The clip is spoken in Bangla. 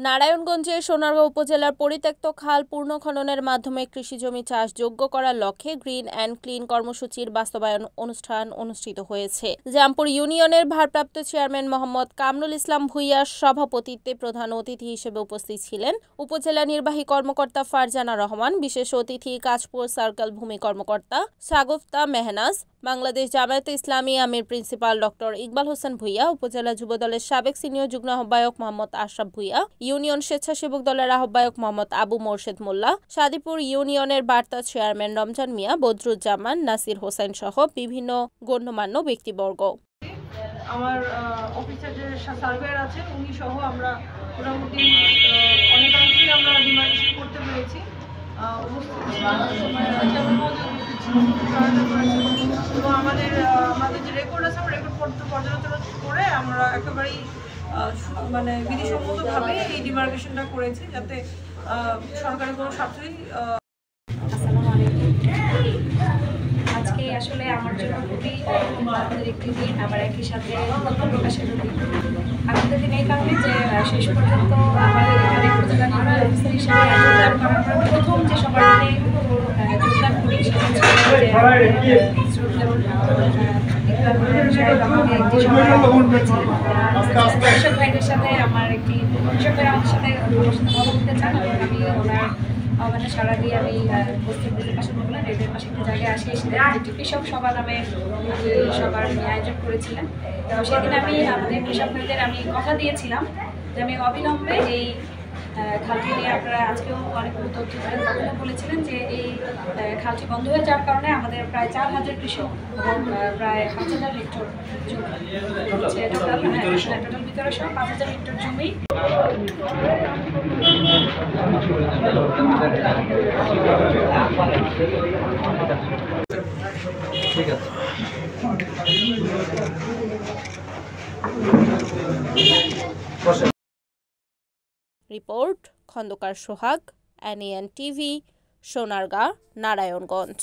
নারায়ণগঞ্জের সোনারগাঁও উপজেলার পরিত্যক্ত খাল পুনর্খননের মাধ্যমে কৃষিজমি চাষযোগ্য করার লক্ষ্যে গ্রিন অ্যান্ড ক্লিন কর্মসূচির বাস্তবায়ন অনুষ্ঠান অনুষ্ঠিত হয়েছে। জামপুর ইউনিয়নের ভারপ্রাপ্ত চেয়ারম্যান মোহাম্মদ কামরুল ইসলাম ভূঁইয়ার সভাপতিত্বে প্রধান অতিথি হিসেবে উপস্থিত ছিলেন উপজেলা নির্বাহী কর্মকর্তা ফারজানা রহমান, বিশেষ অতিথি কাঁচপুর সার্কেল ভূমি কর্মকর্তা শাগুফতা মেহনাজ, বাংলাদেশ জামায়াতে ইসলামী আমির প্রিন্সিপাল ডক্টর ইকবাল হোসেন ভূঁইয়া, উপজেলা যুবদলের সাবেক সিনিয়র যুগ্ম আহ্বায়ক মোহাম্মদ আশরাফ ভূঁইয়া, ইউনিয়ন স্বেচ্ছাসেবক দলের আহ্বায়ক মোহাম্মদ আবু মোর্শেদ মোল্লা, সাদিপুর ইউনিয়নের বার্তা চেয়ারম্যান রমজান মিয়া, বদরুজ্জামান, নাসির হোসেন সহ বিভিন্ন গণ্যমান্য ব্যক্তিবর্গ। আমার অফিসার যে সার্ভেয়ার আছে উনি সহ আমরা মোটামুটি অনেকাংশেই আমরা ডিমার্কেশন করতে পেরেছি। এবং আমাদের যে রেকর্ড আছে আমরা রেকর্ড পর্যালোচনা করে আমরা একেবারেই বিধিসম্মতভাবে এই ডিমার্কেশনটা করেছি, যাতে সরকারি কোনো স্বার্থই। আসসালামু আলাইকুম। আজকে আসলে আমার জন্য খুবই আনন্দের একটি দিন, আবার একই সাথে প্রকাশের দিন। আনন্দের দিন এই কারণে যে শেষ পর্যন্ত আমাদের এখানে উপজেলা নির্বাহী অফিসার হিসেবে প্রথম যে সভাটিতে যোগদান করি সেটা কৃষক ভাইদের সাথে আমার একটি কৃষক ভাই আমাদের সাথে কথা বলতে চান এবং আমি ওনার আহ্বানে সাড়া দিয়ে আমি বস্তির পাশে বললাম রেলের পাশে একটা জায়গায় এসেছিলেন, যেটি কৃষক সভা নামে সবার আয়োজন করেছিলেন। এবং সেদিন আমি আমাদের কৃষক ভাইদের আমি কথা দিয়েছিলাম যে আমি অবিলম্বে এই খালটি নিয়ে আপনারা আজকেও অনেক তথ্য তখন বলেছিলেন যে এই খালটি বন্ধ হয়ে যাওয়ার কারণে আমাদের প্রায় 4000 কৃষক এবং প্রায় 5000 হেক্টর জমি টোটাল ভিতরে সহ 5000 হেক্টর জমি ঠিক আছে। রিপোর্ট খন্দকার সোহাগ, NAN টিভি, সোনারগাঁ, নারায়ণগঞ্জ।